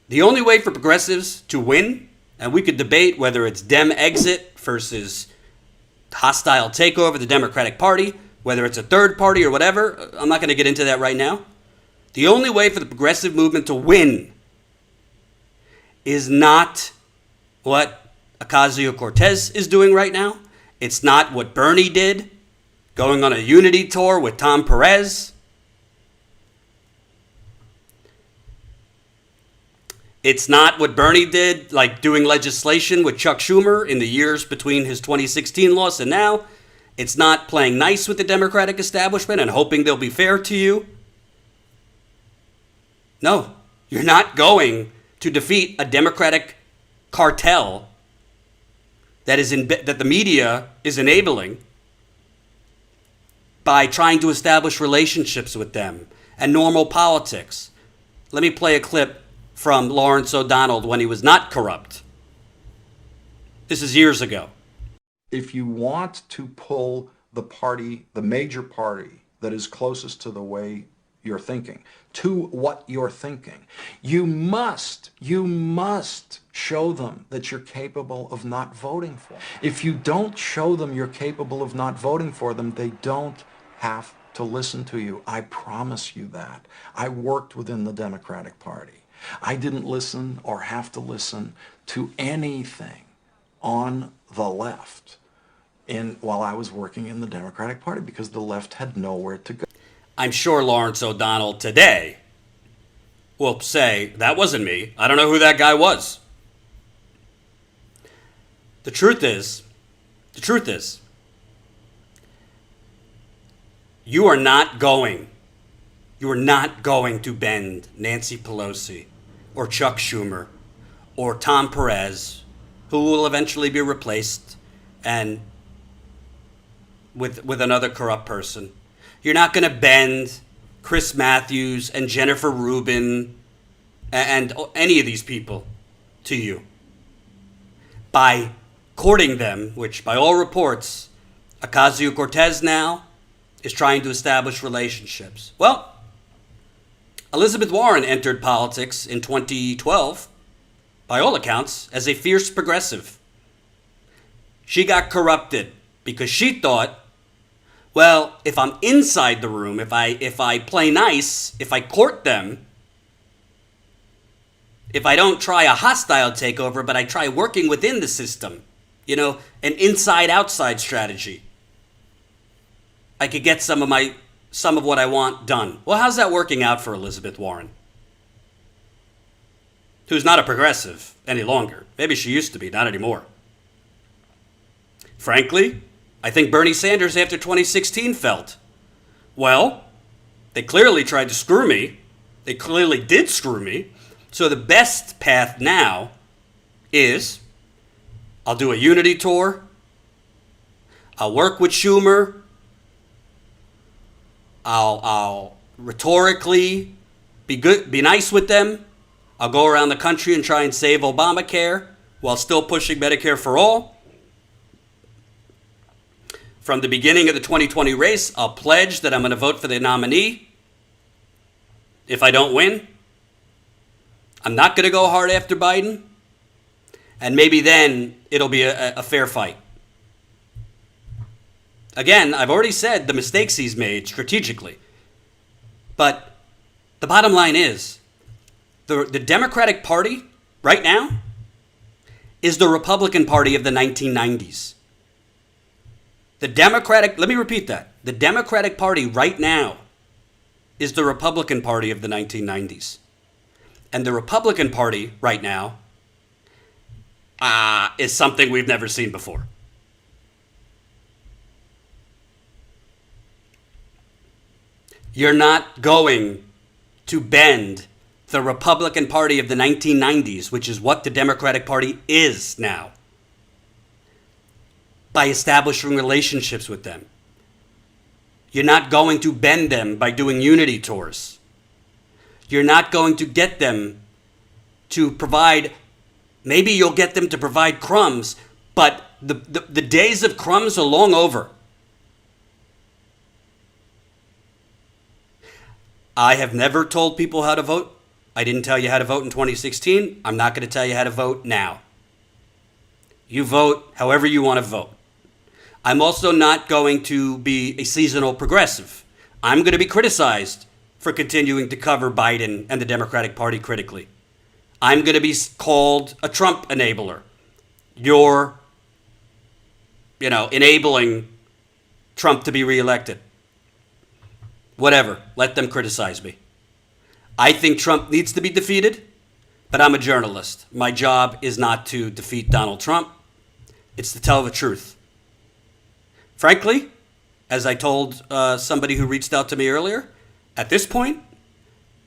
The only way for progressives to win, and we could debate whether it's Dem exit versus hostile takeover of the Democratic Party, whether it's a third party or whatever. I'm not going to get into that right now. The only way for the progressive movement to win is not what Ocasio-Cortez is doing right now. It's not what Bernie did, going on a unity tour with Tom Perez. It's not what Bernie did, like doing legislation with Chuck Schumer in the years between his 2016 loss and now. It's not playing nice with the Democratic establishment and hoping they'll be fair to you. No, you're not going to defeat a Democratic cartel that the media is enabling by trying to establish relationships with them and normal politics. Let me play a clip from Lawrence O'Donnell when he was not corrupt. This is years ago. If you want to pull the party, the major party that is closest to the way you're thinking, to what you're thinking, you must show them that you're capable of not voting for them. If you don't show them you're capable of not voting for them, they don't have to listen to you. I promise you that. I worked within the Democratic Party. I didn't listen or have to listen to anything on the left while I was working in the Democratic Party because the left had nowhere to go. I'm sure Lawrence O'Donnell today will say, that wasn't me. I don't know who that guy was. The truth is, you are not going to bend Nancy Pelosi or Chuck Schumer or Tom Perez, who will eventually be replaced and with another corrupt person. You're not going to bend Chris Matthews and Jennifer Rubin and any of these people to you by courting them, which by all reports, Ocasio-Cortez now is trying to establish relationships. Well, Elizabeth Warren entered politics in 2012, by all accounts, as a fierce progressive. She got corrupted because she thought, well, if I'm inside the room, if I play nice, if I court them, if I don't try a hostile takeover, but I try working within the system, an inside-outside strategy, I could get some of what I want done. Well, how's that working out for Elizabeth Warren? Who's not a progressive any longer. Maybe she used to be, not anymore. Frankly, I think Bernie Sanders after 2016 felt, well, they clearly tried to screw me. They clearly did screw me. So the best path now is I'll do a unity tour. I'll work with Schumer. I'll rhetorically be nice with them. I'll go around the country and try and save Obamacare while still pushing Medicare for all. From the beginning of the 2020 race, I'll pledge that I'm going to vote for the nominee. If I don't win, I'm not going to go hard after Biden. And maybe then it'll be a fair fight. Again, I've already said the mistakes he's made strategically. But the bottom line is, the Democratic Party right now is the Republican Party of the 1990s. Let me repeat that. The Democratic Party right now is the Republican Party of the 1990s. And the Republican Party right now is something we've never seen before. You're not going to bend the Republican Party of the 1990s, which is what the Democratic Party is now, by establishing relationships with them. You're not going to bend them by doing unity tours. You're not going to get them to provide, maybe you'll get them to provide crumbs, but the days of crumbs are long over. I have never told people how to vote. I didn't tell you how to vote in 2016. I'm not going to tell you how to vote now. You vote however you want to vote. I'm also not going to be a seasonal progressive. I'm going to be criticized for continuing to cover Biden and the Democratic Party critically. I'm going to be called a Trump enabler. You're, enabling Trump to be reelected. Whatever. Let them criticize me. I think Trump needs to be defeated, but I'm a journalist. My job is not to defeat Donald Trump. It's to tell the truth. Frankly, as I told somebody who reached out to me earlier, at this point,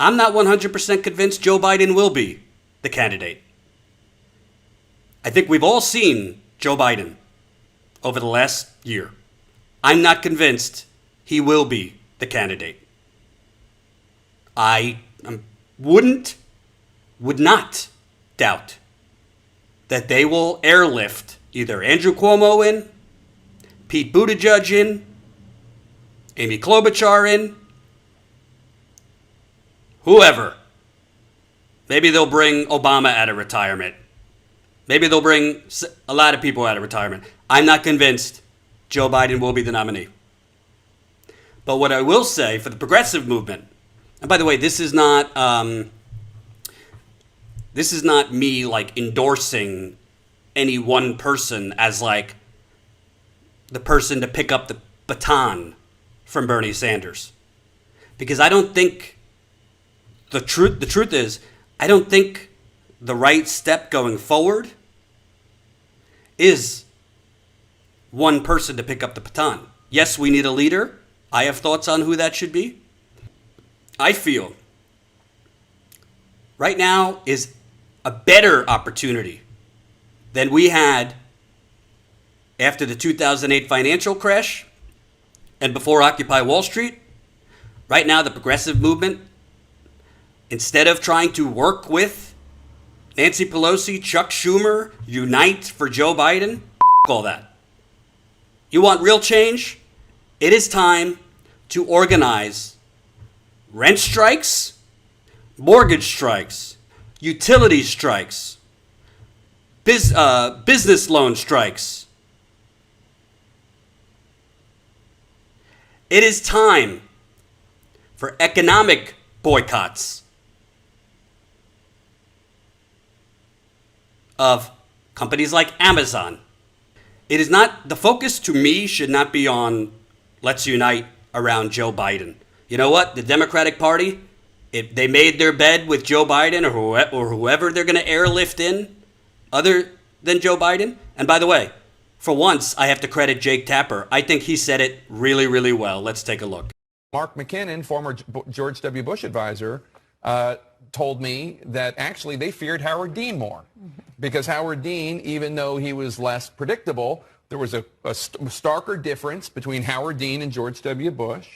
I'm not 100% convinced Joe Biden will be the candidate. I think we've all seen Joe Biden over the last year. I'm not convinced he will be the candidate. I would not doubt that they will airlift either Andrew Cuomo in, Pete Buttigieg in, Amy Klobuchar in, whoever. Maybe they'll bring Obama out of retirement. Maybe they'll bring a lot of people out of retirement. I'm not convinced Joe Biden will be the nominee. But what I will say for the progressive movement, and by the way, this is not me like endorsing any one person as like the person to pick up the baton from Bernie Sanders. Because I don't think the truth is, I don't think the right step going forward is one person to pick up the baton. Yes, we need a leader. I have thoughts on who that should be. I feel right now is a better opportunity than we had after the 2008 financial crash and before Occupy Wall Street. Right now, the progressive movement, instead of trying to work with Nancy Pelosi, Chuck Schumer, unite for Joe Biden, all that. You want real change? It is time to organize rent strikes, mortgage strikes, utility strikes, business loan strikes. It is time for economic boycotts of companies like Amazon. It is not, the focus to me should not be on let's unite around Joe Biden. You know what? The Democratic Party, if they made their bed with Joe Biden or whoever they're going to airlift in other than Joe Biden. And by the way, for once, I have to credit Jake Tapper. I think he said it really, really well. Let's take a look. Mark McKinnon, former George W. Bush advisor, told me that actually they feared Howard Dean more because Howard Dean, even though he was less predictable, there was a starker difference between Howard Dean and George W. Bush,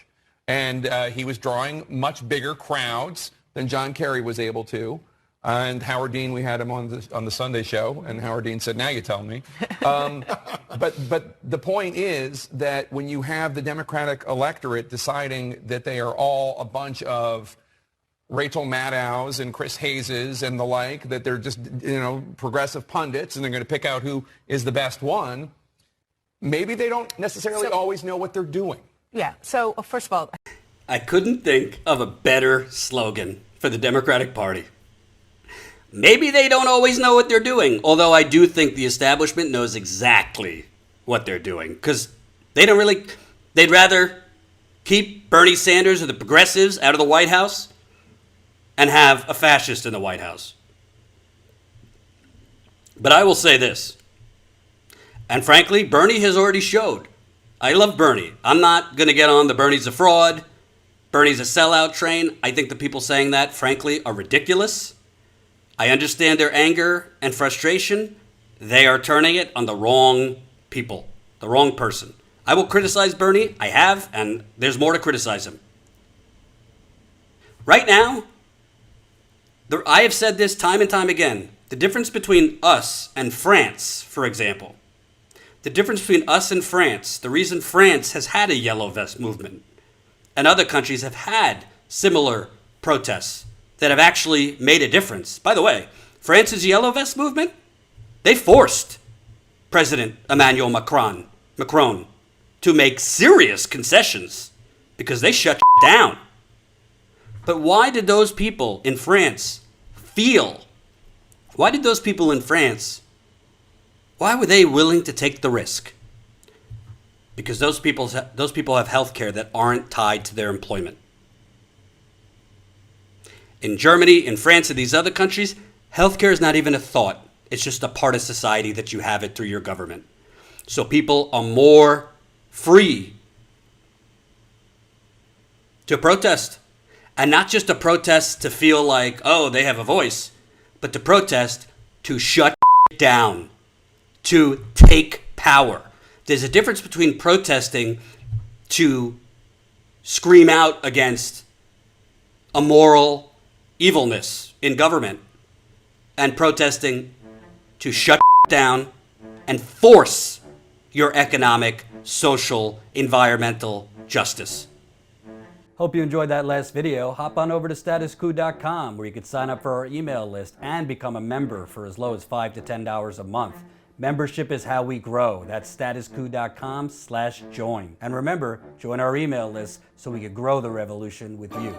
and he was drawing much bigger crowds than John Kerry was able to. And Howard Dean, we had him on the Sunday show, and Howard Dean said, "Now you tell me." But the point is that when you have the Democratic electorate deciding that they are all a bunch of Rachel Maddows and Chris Hayes and the like, that they're just progressive pundits, and they're going to pick out who is the best one. Maybe they don't necessarily always know what they're doing. Yeah. So first of all, I couldn't think of a better slogan for the Democratic Party. Maybe they don't always know what they're doing, although I do think the establishment knows exactly what they're doing, because they'd rather keep Bernie Sanders or the progressives out of the White House and have a fascist in the White House. But I will say this, and frankly, Bernie has already showed. I love Bernie. I'm not going to get on the Bernie's a fraud, Bernie's a sellout train. I think the people saying that, frankly, are ridiculous. I understand their anger and frustration. They are turning it on the wrong people, the wrong person. I will criticize Bernie. I have, and there's more to criticize him. Right now, I have said this time and time again. The difference between us and France, for example, the difference between us and France, the reason France has had a yellow vest movement and other countries have had similar protests that have actually made a difference. By the way, France's Yellow Vest movement, they forced President Emmanuel Macron to make serious concessions because they shut down. But why did those people in France why were they willing to take the risk? Because those people have health care that aren't tied to their employment. In Germany, in France, and these other countries, healthcare is not even a thought. It's just a part of society that you have it through your government. So people are more free to protest. And not just to protest to feel like, oh, they have a voice, but to protest to shut down, to take power. There's a difference between protesting to scream out against immoral evilness in government and protesting to shut down and force your economic, social, environmental justice. Hope you enjoyed that last video. Hop on over to statuscoup.com where you can sign up for our email list and become a member for as low as $5 to $10 a month. Membership is how we grow. That's statuscoup.com/join. And remember, join our email list so we can grow the revolution with you.